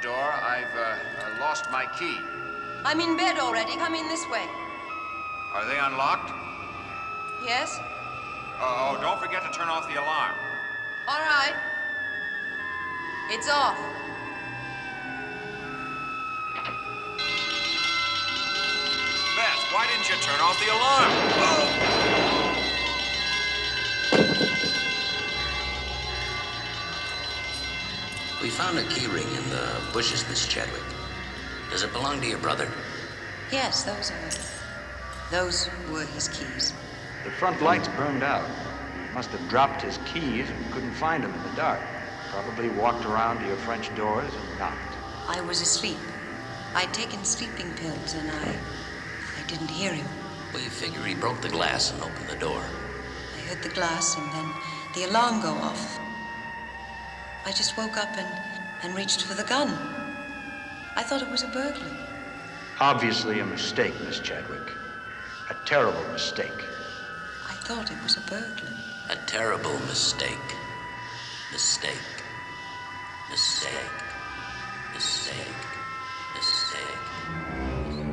door. I've lost my key. I'm in bed already. Come in this way. Are they unlocked? Yes? Oh, don't forget to turn off the alarm. All right. It's off. Beth, why didn't you turn off the alarm? Oh! We found a key ring in the bushes, Miss Chadwick. Does it belong to your brother? Yes, those were his keys. The front lights burned out. He must have dropped his keys and couldn't find them in the dark. Probably walked around to your French doors and knocked. I was asleep. I'd taken sleeping pills and I didn't hear him. We figure he broke the glass and opened the door. I heard the glass and then the alarm go off. I just woke up and reached for the gun. I thought it was a burglar. Obviously a mistake, Miss Chadwick. A terrible mistake. I thought it was a burglar. A terrible mistake. Mistake. Mistake. Mistake. Mistake.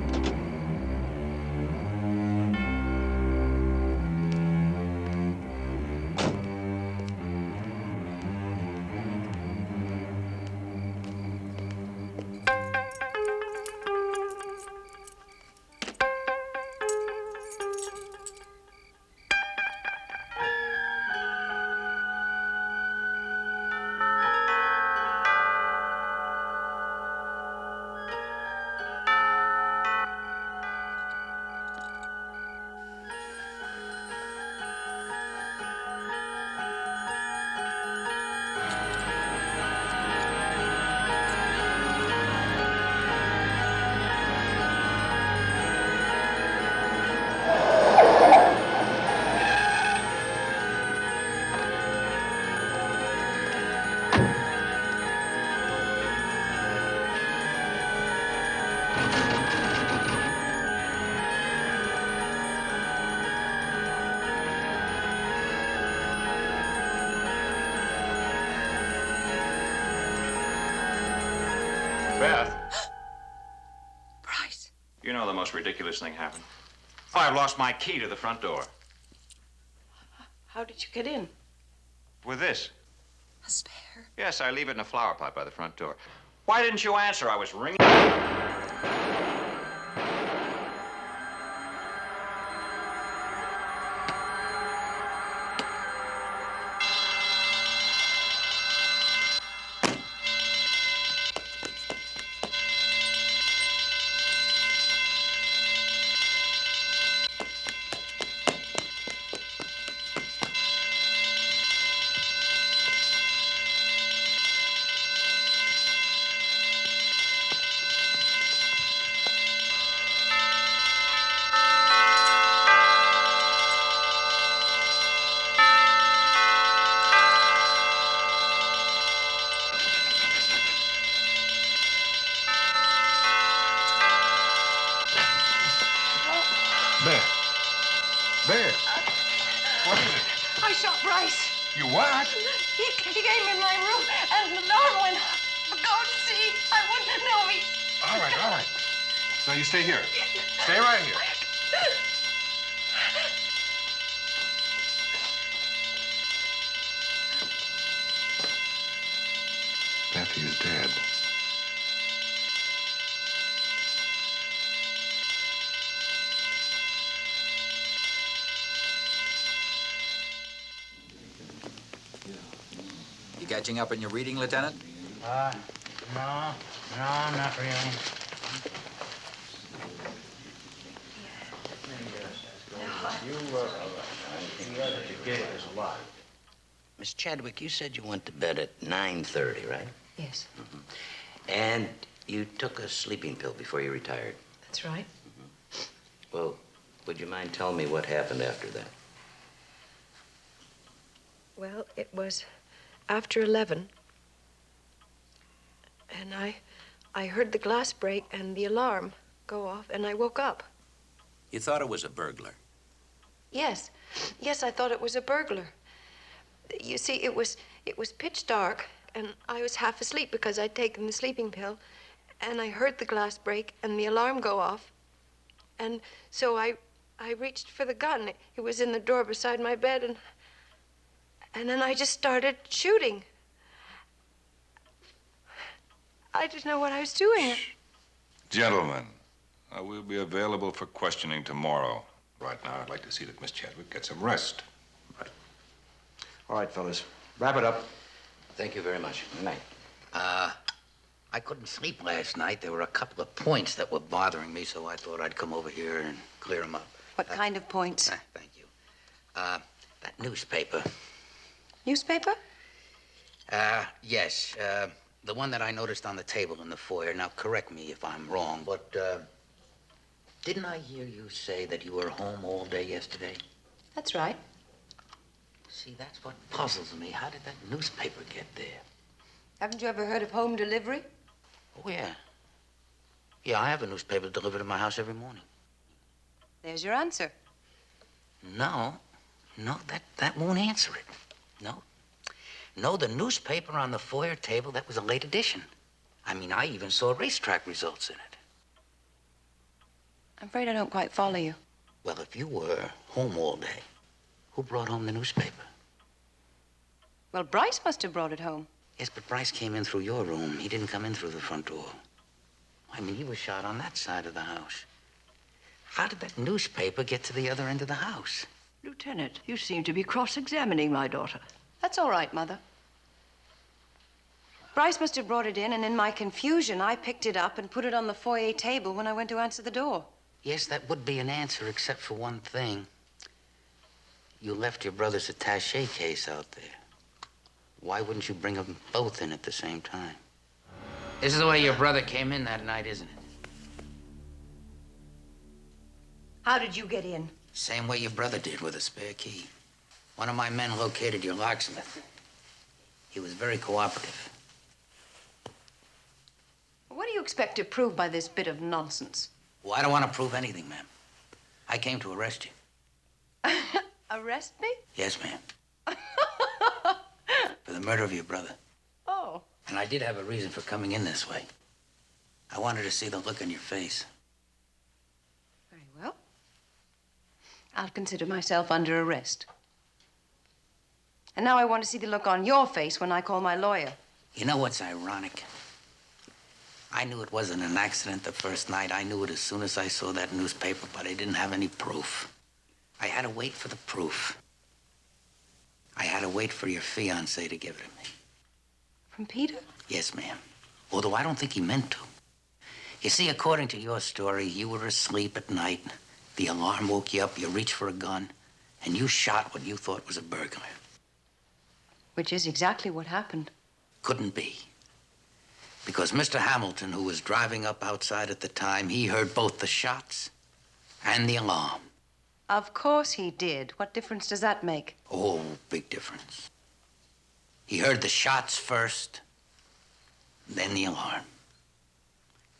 Beth. Bryce. You know the most ridiculous thing happened. Oh, I've lost my key to the front door. How did you get in? With this. A spare? Yes, I leave it in a flower pot by the front door. Why didn't you answer? I was ringing. Beth, what is it? I shot Bryce. You what? He came in my room and the alarm went off. Go and see. I wouldn't know he. All right. Now you stay here. Stay right here. Beth is dead. You catching up in your reading, Lieutenant? No, not really. Miss Chadwick, you said you went to bed at 9:30, right? Yes, And you took a sleeping pill before you retired. that's right. Well, would you mind telling me what happened after that? Well, it was after 11. And I heard the glass break and the alarm go off, and I woke up. You thought it was a burglar. Yes, I thought it was a burglar. You see, it was pitch dark, back, and I was half asleep because I'd taken the sleeping pill, and I heard the glass break and the alarm go off. And so I reached for the gun. It was in the drawer beside my bed, and then I just started shooting. I didn't know what I was doing. Gentlemen, I will be available for questioning tomorrow. Right now, I'd like to see that Miss Chadwick gets some rest. Right. All right, fellas. Wrap it up. Thank you very much. Good night. I couldn't sleep last night. There were a couple of points that were bothering me, so I thought I'd come over here and clear them up. What kind of points? Thank you. That newspaper. Newspaper? Yes. The one that I noticed on the table in the foyer. Now, correct me if I'm wrong, but, didn't I hear you say that you were home all day yesterday? That's right. See, that's what puzzles me. How did that newspaper get there? Haven't you ever heard of home delivery? Oh, yeah. Yeah, I have a newspaper delivered to my house every morning. There's your answer. No, that won't answer it. No, the newspaper on the foyer table, that was a late edition. I mean, I even saw racetrack results in it. I'm afraid I don't quite follow you. Well, if you were home all day, who brought home the newspaper? Well, Bryce must have brought it home. Yes, but Bryce came in through your room. He didn't come in through the front door. I mean, he was shot on that side of the house. How did that newspaper get to the other end of the house? Lieutenant, you seem to be cross-examining my daughter. That's all right, Mother. Bryce must have brought it in, and in my confusion, I picked it up and put it on the foyer table when I went to answer the door. Yes, that would be an answer, except for one thing. You left your brother's attaché case out there. Why wouldn't you bring them both in at the same time? This is the way your brother came in that night, isn't it? How did you get in? Same way your brother did, with a spare key. One of my men located your locksmith. He was very cooperative. What do you expect to prove by this bit of nonsense? Well, I don't want to prove anything, ma'am. I came to arrest you. Arrest me? Yes, ma'am. For the murder of your brother. Oh. And I did have a reason for coming in this way. I wanted to see the look on your face. Very well. I'll consider myself under arrest. And now I want to see the look on your face when I call my lawyer. You know what's ironic? I knew it wasn't an accident the first night. I knew it as soon as I saw that newspaper, but I didn't have any proof. I had to wait for the proof. I had to wait for your fiancé to give it to me. From Peter? Yes, ma'am. Although I don't think he meant to. You see, according to your story, you were asleep at night. The alarm woke you up, you reached for a gun, and you shot what you thought was a burglar. Which is exactly what happened. Couldn't be. Because Mr. Hamilton, who was driving up outside at the time, he heard both the shots and the alarm. Of course he did. What difference does that make? Oh, big difference. He heard the shots first, then the alarm.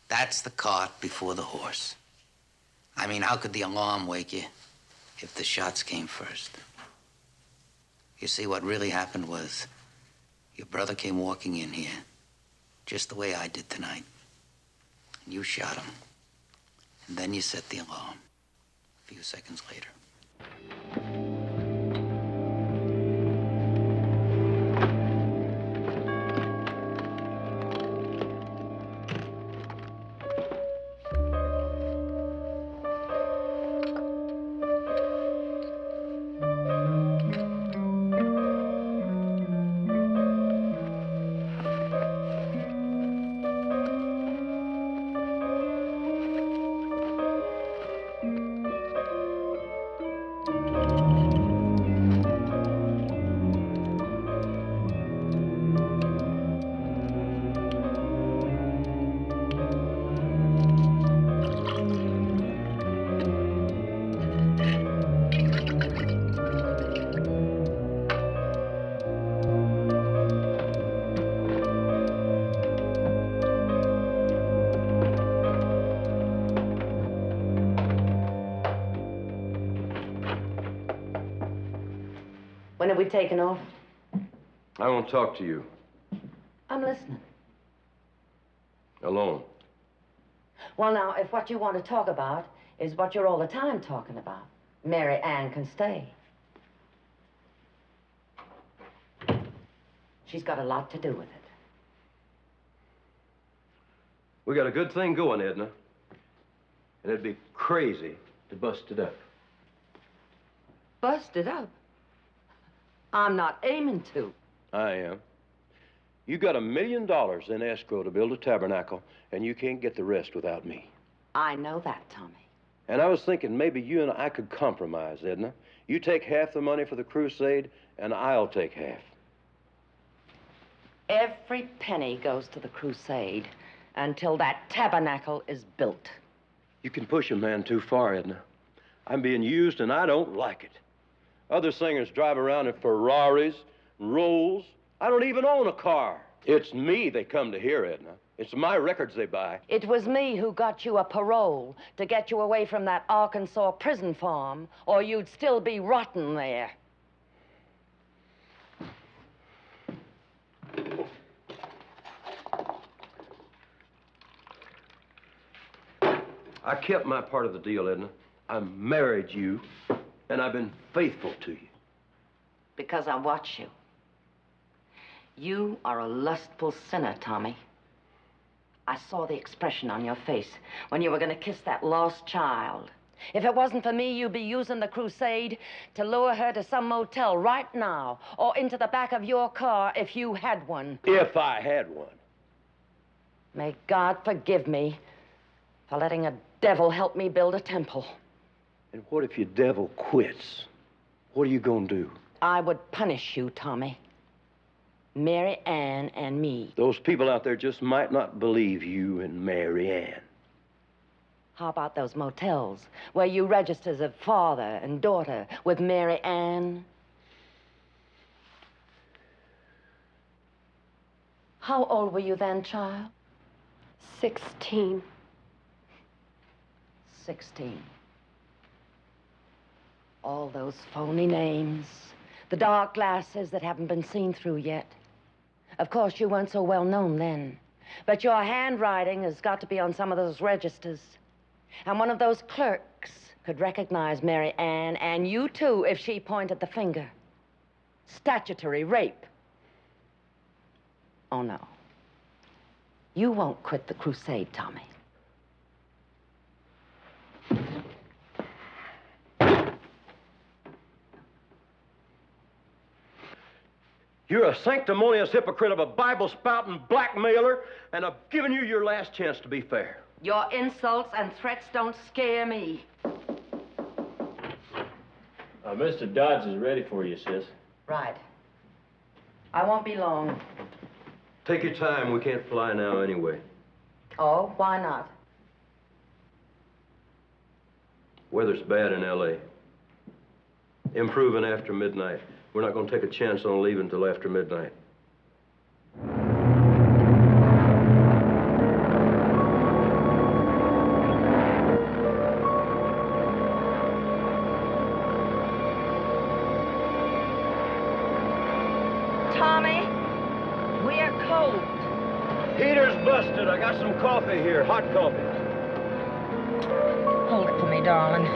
That's the cart before the horse. I mean, how could the alarm wake you if the shots came first? You see, what really happened was your brother came walking in here, just the way I did tonight. And you shot him. And then you set the alarm a few seconds later. When are we taking off? I won't talk to you. I'm listening. Alone. Well, now, if what you want to talk about is what you're all the time talking about, Mary Ann can stay. She's got a lot to do with it. We got a good thing going, Edna. And it'd be crazy to bust it up. Bust it up? I'm not aiming to. I am. You got $1 million in escrow to build a tabernacle, and you can't get the rest without me. I know that, Tommy. And I was thinking maybe you and I could compromise, Edna. You take half the money for the crusade, and I'll take half. Every penny goes to the crusade until that tabernacle is built. You can push a man too far, Edna. I'm being used, and I don't like it. Other singers drive around in Ferraris, Rolls. I don't even own a car. It's me they come to hear, Edna. It's my records they buy. It was me who got you a parole to get you away from that Arkansas prison farm, or you'd still be rotten there. I kept my part of the deal, Edna. I married you, and I've been faithful to you. Because I watch you. You are a lustful sinner, Tommy. I saw the expression on your face when you were going to kiss that lost child. If it wasn't for me, you'd be using the crusade to lure her to some motel right now, or into the back of your car if you had one. If I had one. May God forgive me for letting a devil help me build a temple. And what if your devil quits? What are you gonna do? I would punish you, Tommy. Mary Ann and me. Those people out there just might not believe you and Mary Ann. How about those motels where you register as a father and daughter with Mary Ann? How old were you then, child? 16. 16. All those phony names, the dark glasses that haven't been seen through yet. Of course, you weren't so well known then, but your handwriting has got to be on some of those registers. And one of those clerks could recognize Mary Ann, and you too, if she pointed the finger. Statutory rape. Oh, no. You won't quit the crusade, Tommy. You're a sanctimonious hypocrite of a Bible-spouting blackmailer, and I've given you your last chance to be fair. Your insults and threats don't scare me. Mr. Dodds is ready for you, sis. Right. I won't be long. Take your time. We can't fly now anyway. Oh, why not? Weather's bad in L.A. Improving after midnight. We're not going to take a chance on leaving until after midnight. Tommy, we're cold. Heater's busted. I got some coffee here, hot coffee. Hold it for me, darling.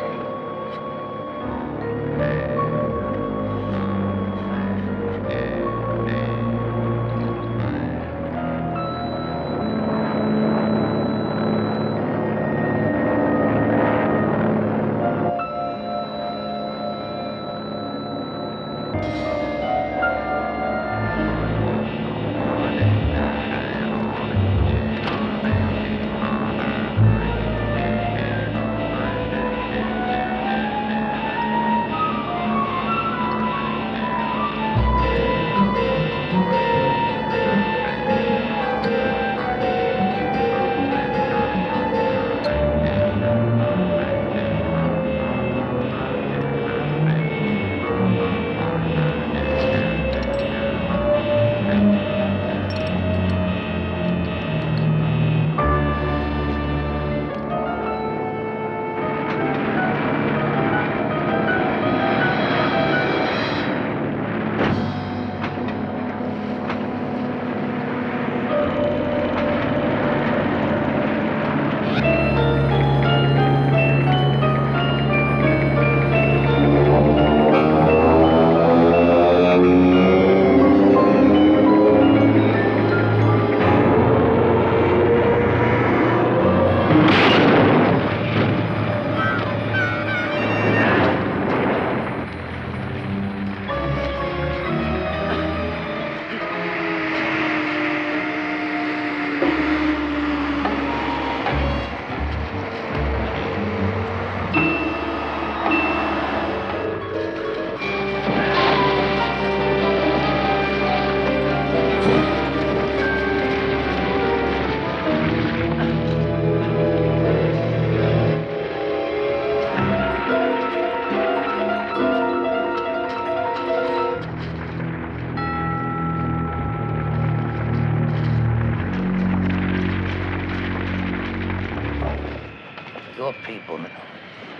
your people,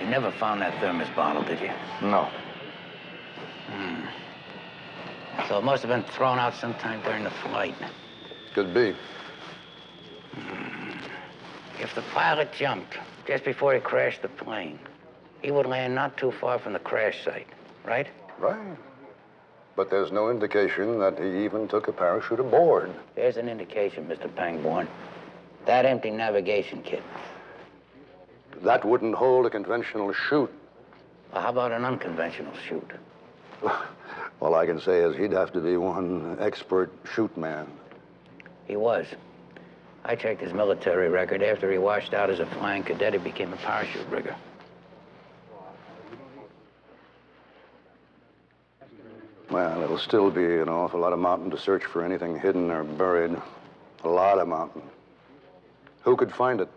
you never found that thermos bottle, did you? No. So it must have been thrown out sometime during the flight. Could be. If the pilot jumped just before he crashed the plane, he would land not too far from the crash site, right? Right. But there's no indication that he even took a parachute aboard. There's an indication, Mr. Pangborn. That empty navigation kit. That wouldn't hold a conventional chute. Well, how about an unconventional chute? All I can say is he'd have to be one expert chute man. He was. I checked his military record. After he washed out as a flying cadet, he became a parachute rigger. Well, it'll still be an awful lot of mountain to search for anything hidden or buried. A lot of mountain. Who could find it?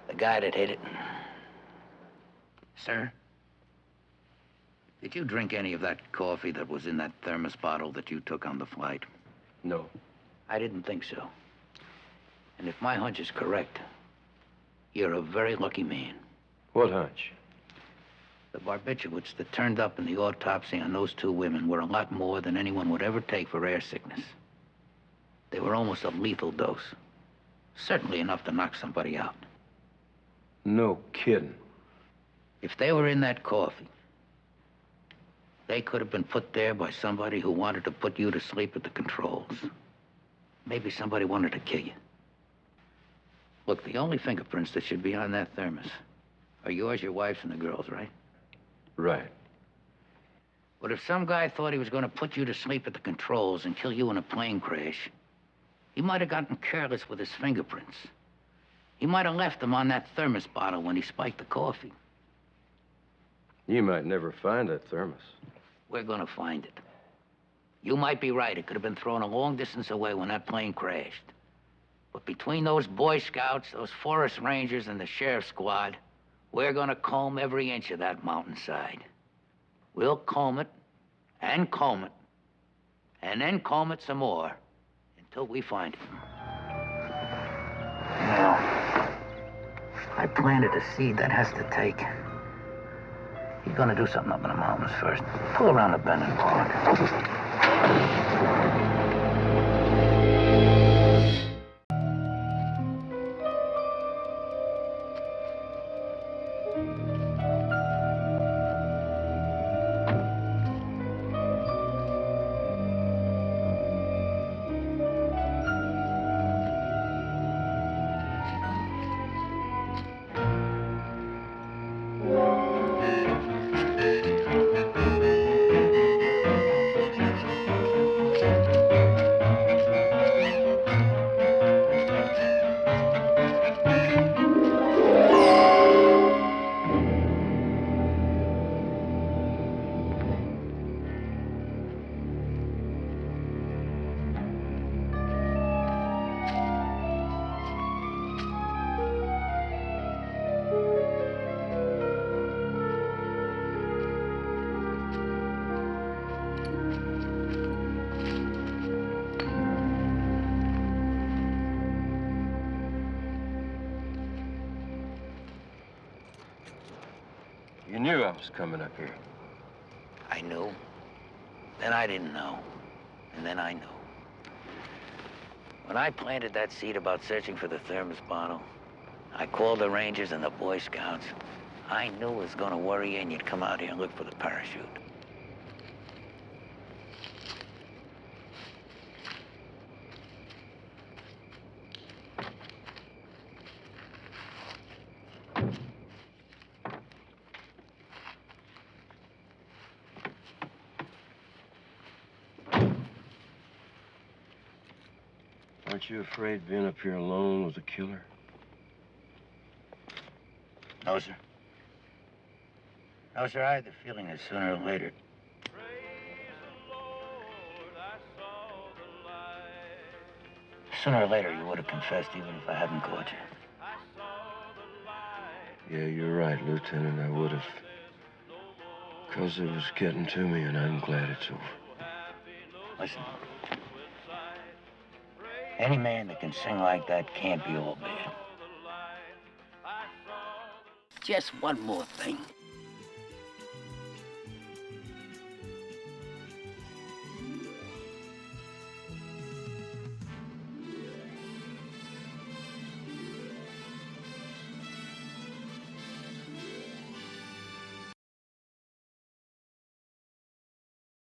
The guy that hid it. Sir? Did you drink any of that coffee that was in that thermos bottle that you took on the flight? No. I didn't think so. And if my hunch is correct, you're a very lucky man. What hunch? The barbiturates that turned up in the autopsy on those two women were a lot more than anyone would ever take for air sickness. They were almost a lethal dose. Certainly enough to knock somebody out. No kidding. If they were in that coffee, they could have been put there by somebody who wanted to put you to sleep at the controls. Maybe somebody wanted to kill you. Look, the only fingerprints that should be on that thermos are yours, your wife's, and the girl's, right? Right. But if some guy thought he was going to put you to sleep at the controls and kill you in a plane crash, he might have gotten careless with his fingerprints. He might have left them on that thermos bottle when he spiked the coffee. You might never find that thermos. We're going to find it. You might be right. It could have been thrown a long distance away when that plane crashed. But between those Boy Scouts, those forest rangers, and the sheriff's squad, we're going to comb every inch of that mountainside. We'll comb it, and then comb it some more, until we find it. Now, I planted a seed that has to take. He's gonna do something up in the mountains first. Pull around the bend and walk. You knew I was coming up here. I knew. Then I didn't know. And then I knew. When I planted that seed about searching for the thermos bottle, I called the Rangers and the Boy Scouts. I knew it was going to worry you and you'd come out here and look for the parachute. Aren't you afraid being up here alone with a killer? No, sir. No, sir, I had the feeling that sooner or later... Sooner or later, you would have confessed, even if I hadn't caught you. Yeah, you're right, Lieutenant. I would have. Because it was getting to me, and I'm glad it's over. Listen. Any man that can sing like that can't be all bad. just one more thing.